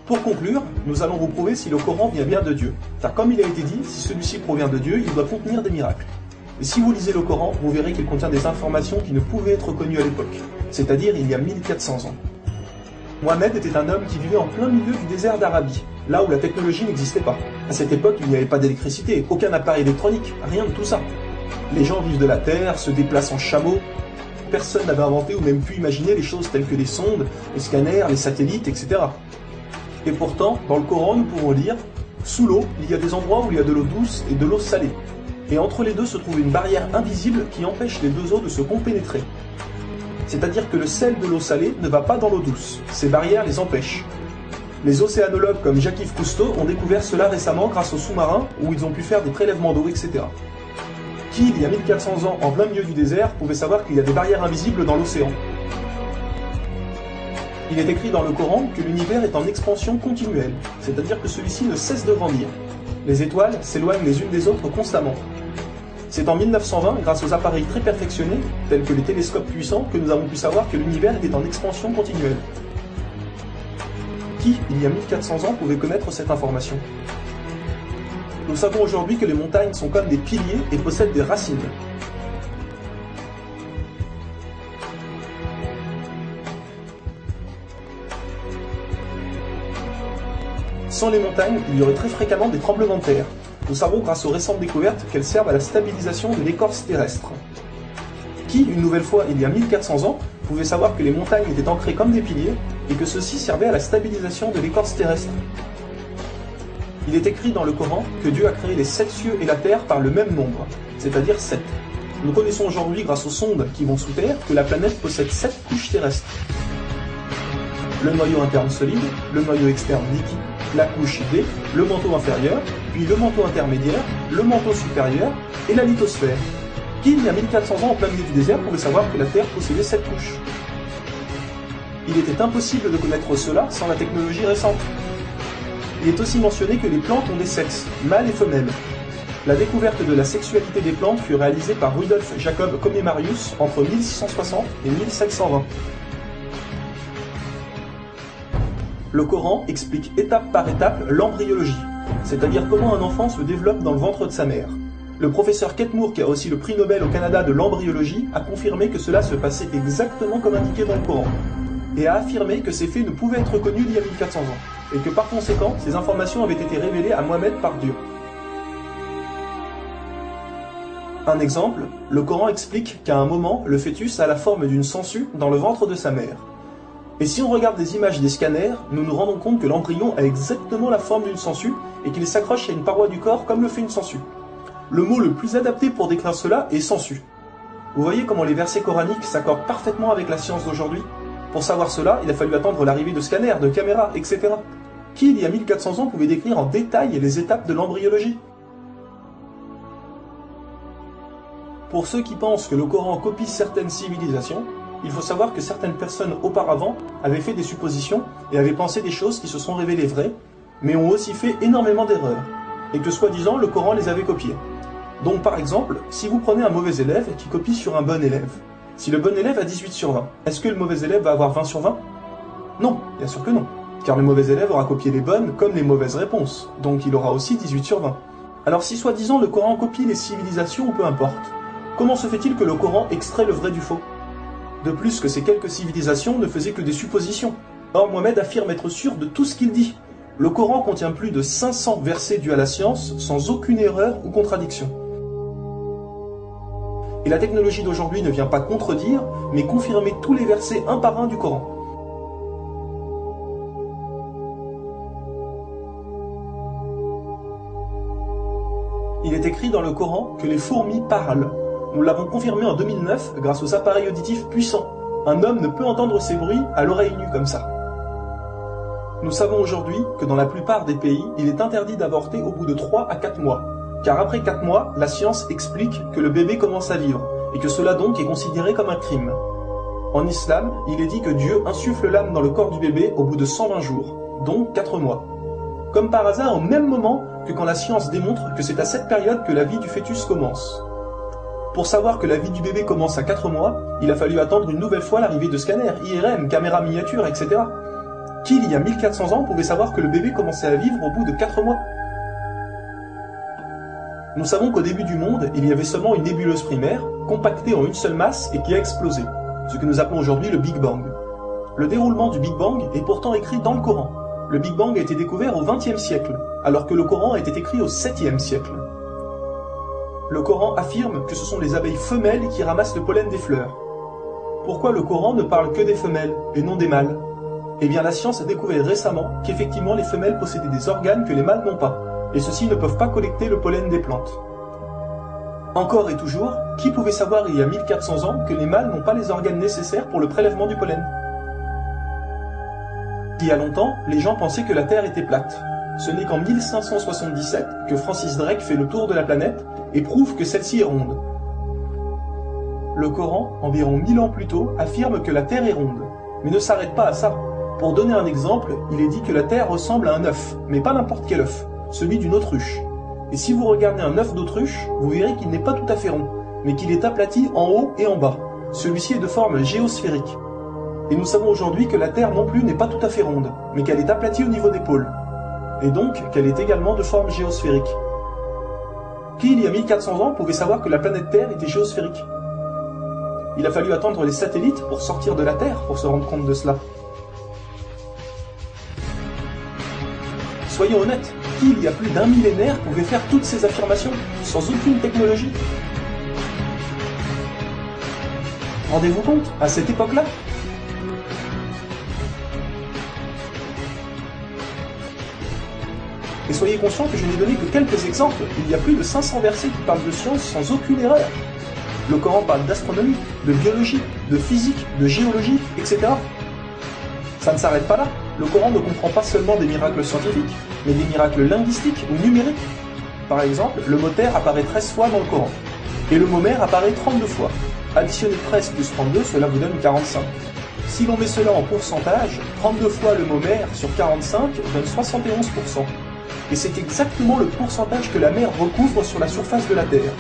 Pour conclure, nous allons vous prouver si le Coran vient bien de Dieu. Car comme il a été dit, si celui-ci provient de Dieu, il doit contenir des miracles. Et si vous lisez le Coran, vous verrez qu'il contient des informations qui ne pouvaient être connues à l'époque, c'est-à-dire il y a 1400 ans. Mohammed était un homme qui vivait en plein milieu du désert d'Arabie, là où la technologie n'existait pas. À cette époque, il n'y avait pas d'électricité, aucun appareil électronique, rien de tout ça. Les gens vivent de la terre, se déplacent en chameau. Personne n'avait inventé ou même pu imaginer les choses telles que les sondes, les scanners, les satellites, etc. Et pourtant, dans le Coran, nous pouvons lire « Sous l'eau, il y a des endroits où il y a de l'eau douce et de l'eau salée. Et entre les deux se trouve une barrière invisible qui empêche les deux eaux de se compénétrer. » C'est-à-dire que le sel de l'eau salée ne va pas dans l'eau douce. Ces barrières les empêchent. Les océanologues comme Jacques-Yves Cousteau ont découvert cela récemment grâce aux sous-marins où ils ont pu faire des prélèvements d'eau, etc. Qui, il y a 1400 ans, en plein milieu du désert, pouvait savoir qu'il y a des barrières invisibles dans l'océan? Il est écrit dans le Coran que l'univers est en expansion continuelle, c'est-à-dire que celui-ci ne cesse de grandir. Les étoiles s'éloignent les unes des autres constamment. C'est en 1920, grâce aux appareils très perfectionnés, tels que les télescopes puissants, que nous avons pu savoir que l'univers était en expansion continuelle. Qui, il y a 1400 ans, pouvait connaître cette information? Nous savons aujourd'hui que les montagnes sont comme des piliers et possèdent des racines. Sans les montagnes, il y aurait très fréquemment des tremblements de terre. Nous savons grâce aux récentes découvertes qu'elles servent à la stabilisation de l'écorce terrestre. Qui, une nouvelle fois, il y a 1400 ans, pouvait savoir que les montagnes étaient ancrées comme des piliers et que ceux-ci servaient à la stabilisation de l'écorce terrestre? Il est écrit dans le Coran que Dieu a créé les 7 cieux et la terre par le même nombre, c'est-à-dire 7. Nous connaissons aujourd'hui, grâce aux sondes qui vont sous terre, que la planète possède 7 couches terrestres. Le noyau interne solide, le noyau externe liquide, la couche D, le manteau inférieur, puis le manteau intermédiaire, le manteau supérieur et la lithosphère. Qui, il y a 1400 ans en plein milieu du désert, pouvait savoir que la Terre possédait 7 couches? Il était impossible de connaître cela sans la technologie récente. Il est aussi mentionné que les plantes ont des sexes, mâles et femelles. La découverte de la sexualité des plantes fut réalisée par Rudolf Jacob Comnenarius entre 1660 et 1720. Le Coran explique étape par étape l'embryologie, c'est-à-dire comment un enfant se développe dans le ventre de sa mère. Le professeur Kate Moore, qui a aussi le prix Nobel au Canada de l'embryologie, a confirmé que cela se passait exactement comme indiqué dans le Coran, et a affirmé que ces faits ne pouvaient être connus d'il y a 1400 ans, et que par conséquent, ces informations avaient été révélées à Mohammed par Dieu. Un exemple, le Coran explique qu'à un moment, le fœtus a la forme d'une sangsue dans le ventre de sa mère. Et si on regarde des images des scanners, nous nous rendons compte que l'embryon a exactement la forme d'une sangsue et qu'il s'accroche à une paroi du corps comme le fait une sangsue. Le mot le plus adapté pour décrire cela est sangsue. Vous voyez comment les versets coraniques s'accordent parfaitement avec la science d'aujourd'hui? Pour savoir cela, il a fallu attendre l'arrivée de scanners, de caméras, etc. Qui, il y a 1400 ans, pouvait décrire en détail les étapes de l'embryologie? Pour ceux qui pensent que le Coran copie certaines civilisations, il faut savoir que certaines personnes auparavant avaient fait des suppositions et avaient pensé des choses qui se sont révélées vraies, mais ont aussi fait énormément d'erreurs, et que soi-disant le Coran les avait copiées. Donc par exemple, si vous prenez un mauvais élève qui copie sur un bon élève, si le bon élève a 18 sur 20, est-ce que le mauvais élève va avoir 20 sur 20? Non, bien sûr que non, car le mauvais élève aura copié les bonnes comme les mauvaises réponses, donc il aura aussi 18 sur 20. Alors si soi-disant le Coran copie les civilisations ou peu importe, comment se fait-il que le Coran extrait le vrai du faux? De plus que ces quelques civilisations ne faisaient que des suppositions. Or Mohammed affirme être sûr de tout ce qu'il dit. Le Coran contient plus de 500 versets dus à la science, sans aucune erreur ou contradiction. Et la technologie d'aujourd'hui ne vient pas contredire, mais confirmer tous les versets un par un du Coran. Il est écrit dans le Coran que les fourmis parlent. Nous l'avons confirmé en 2009 grâce aux appareils auditifs puissants. Un homme ne peut entendre ces bruits à l'oreille nue comme ça. Nous savons aujourd'hui que dans la plupart des pays, il est interdit d'avorter au bout de 3 à 4 mois. Car après 4 mois, la science explique que le bébé commence à vivre, et que cela donc est considéré comme un crime. En islam, il est dit que Dieu insuffle l'âme dans le corps du bébé au bout de 120 jours, donc 4 mois. Comme par hasard au même moment que quand la science démontre que c'est à cette période que la vie du fœtus commence. Pour savoir que la vie du bébé commence à 4 mois, il a fallu attendre une nouvelle fois l'arrivée de scanners, IRM, caméras miniatures, etc. Qui, il y a 1400 ans, pouvait savoir que le bébé commençait à vivre au bout de 4 mois? Nous savons qu'au début du monde, il y avait seulement une nébuleuse primaire, compactée en une seule masse et qui a explosé, ce que nous appelons aujourd'hui le Big Bang. Le déroulement du Big Bang est pourtant écrit dans le Coran. Le Big Bang a été découvert au XXe siècle, alors que le Coran a été écrit au 7e siècle. Le Coran affirme que ce sont les abeilles femelles qui ramassent le pollen des fleurs. Pourquoi le Coran ne parle que des femelles et non des mâles? Eh bien la science a découvert récemment qu'effectivement les femelles possédaient des organes que les mâles n'ont pas, et ceux-ci ne peuvent pas collecter le pollen des plantes. Encore et toujours, qui pouvait savoir il y a 1400 ans que les mâles n'ont pas les organes nécessaires pour le prélèvement du pollen? Il y a longtemps, les gens pensaient que la Terre était plate. Ce n'est qu'en 1577 que Francis Drake fait le tour de la planète et prouve que celle-ci est ronde. Le Coran, environ 1000 ans plus tôt, affirme que la Terre est ronde, mais ne s'arrête pas à ça. Pour donner un exemple, il est dit que la Terre ressemble à un œuf, mais pas n'importe quel œuf, celui d'une autruche. Et si vous regardez un œuf d'autruche, vous verrez qu'il n'est pas tout à fait rond, mais qu'il est aplati en haut et en bas. Celui-ci est de forme géosphérique. Et nous savons aujourd'hui que la Terre non plus n'est pas tout à fait ronde, mais qu'elle est aplatie au niveau des pôles. Et donc qu'elle est également de forme géosphérique. Qui, il y a 1400 ans, pouvait savoir que la planète Terre était géosphérique? Il a fallu attendre les satellites pour sortir de la Terre pour se rendre compte de cela. Soyons honnêtes, qui, il y a plus d'un millénaire, pouvait faire toutes ces affirmations, sans aucune technologie? Rendez-vous compte, à cette époque-là? Et soyez conscients que je n'ai donné que quelques exemples, il y a plus de 500 versets qui parlent de science sans aucune erreur. Le Coran parle d'astronomie, de biologie, de physique, de géologie, etc. Ça ne s'arrête pas là. Le Coran ne comprend pas seulement des miracles scientifiques, mais des miracles linguistiques ou numériques. Par exemple, le mot terre apparaît 13 fois dans le Coran, et le mot mer apparaît 32 fois. Additionnez 13 plus 32, cela vous donne 45. Si l'on met cela en pourcentage, 32 fois le mot mer sur 45 donne 71%. Et c'est exactement le pourcentage que la mer recouvre sur la surface de la Terre.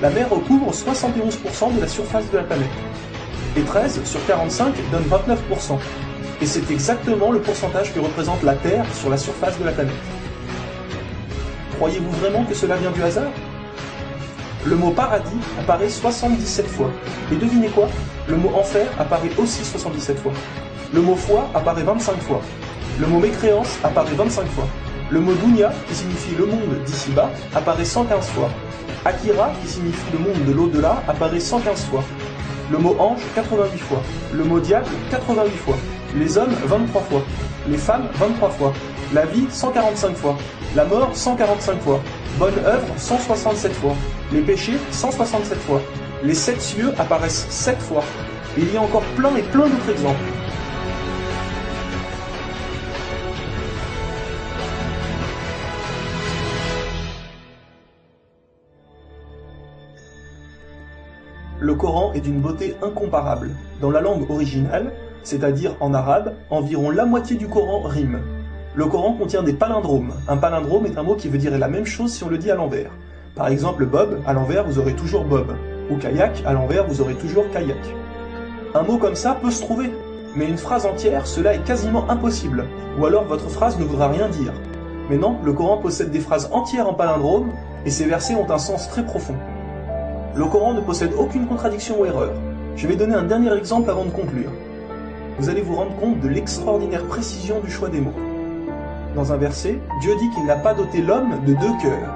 La mer recouvre 71% de la surface de la planète. Et 13 sur 45 donne 29%. Et c'est exactement le pourcentage que représente la Terre sur la surface de la planète. Croyez-vous vraiment que cela vient du hasard? Le mot paradis apparaît 77 fois. Et devinez quoi? Le mot enfer apparaît aussi 77 fois. Le mot foi apparaît 25 fois. Le mot mécréance apparaît 25 fois. Le mot dunya, qui signifie le monde d'ici-bas, apparaît 115 fois. Akira, qui signifie le monde de l'au-delà, apparaît 115 fois. Le mot ange, 88 fois. Le mot diable, 88 fois. Les hommes, 23 fois. Les femmes, 23 fois. La vie, 145 fois. La mort, 145 fois. Bonne œuvre, 167 fois. Les péchés, 167 fois. Les 7 cieux apparaissent 7 fois. Et il y a encore plein et plein d'autres exemples. Le Coran est d'une beauté incomparable. Dans la langue originale, c'est-à-dire en arabe, environ la moitié du Coran rime. Le Coran contient des palindromes. Un palindrome est un mot qui veut dire la même chose si on le dit à l'envers. Par exemple, Bob, à l'envers, vous aurez toujours Bob. Ou kayak, à l'envers, vous aurez toujours kayak. Un mot comme ça peut se trouver, mais une phrase entière, cela est quasiment impossible. Ou alors votre phrase ne voudra rien dire. Mais non, le Coran possède des phrases entières en palindrome, et ces versets ont un sens très profond. Le Coran ne possède aucune contradiction ou erreur. Je vais donner un dernier exemple avant de conclure. Vous allez vous rendre compte de l'extraordinaire précision du choix des mots. Dans un verset, Dieu dit qu'il n'a pas doté l'homme de 2 cœurs.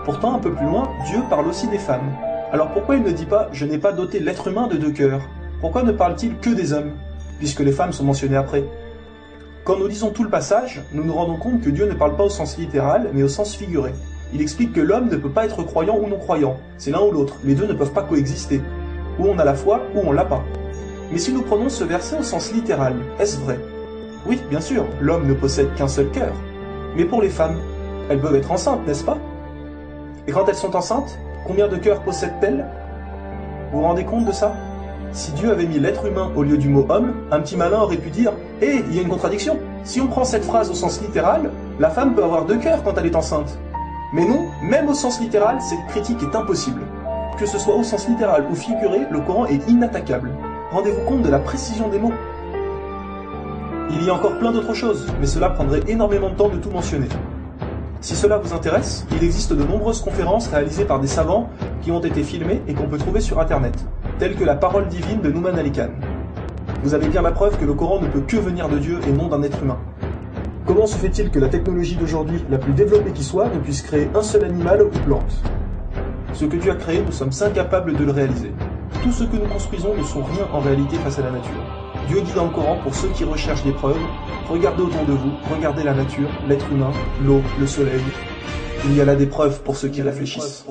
Pourtant, un peu plus loin, Dieu parle aussi des femmes. Alors pourquoi il ne dit pas « je n'ai pas doté l'être humain de 2 cœurs » ? Pourquoi ne parle-t-il que des hommes, puisque les femmes sont mentionnées après ? Quand nous lisons tout le passage, nous nous rendons compte que Dieu ne parle pas au sens littéral, mais au sens figuré. Il explique que l'homme ne peut pas être croyant ou non-croyant, c'est l'un ou l'autre, les deux ne peuvent pas coexister. Ou on a la foi, ou on l'a pas. Mais si nous prenons ce verset au sens littéral, est-ce vrai? Oui, bien sûr, l'homme ne possède qu'un seul cœur. Mais pour les femmes, elles peuvent être enceintes, n'est-ce pas? Et quand elles sont enceintes, combien de cœurs possèdent-elles? Vous vous rendez compte de ça? Si Dieu avait mis l'être humain au lieu du mot homme, un petit malin aurait pu dire « Hé, il y a une contradiction. Si on prend cette phrase au sens littéral, la femme peut avoir 2 cœurs quand elle est enceinte. » Mais non, même au sens littéral, cette critique est impossible. Que ce soit au sens littéral ou figuré, le Coran est inattaquable. Rendez-vous compte de la précision des mots. Il y a encore plein d'autres choses, mais cela prendrait énormément de temps de tout mentionner. Si cela vous intéresse, il existe de nombreuses conférences réalisées par des savants qui ont été filmées et qu'on peut trouver sur internet, telles que la parole divine de Nouman Ali Khan. Vous avez bien la preuve que le Coran ne peut que venir de Dieu et non d'un être humain. Comment se fait-il que la technologie d'aujourd'hui, la plus développée qui soit, ne puisse créer un seul animal ou plante? Ce que Dieu a créé, nous sommes incapables de le réaliser. Tout ce que nous construisons ne sont rien en réalité face à la nature. Dieu dit dans le Coran, pour ceux qui recherchent des preuves, regardez autour de vous, regardez la nature, l'être humain, l'eau, le soleil. Il y a là des preuves pour ceux qui réfléchissent.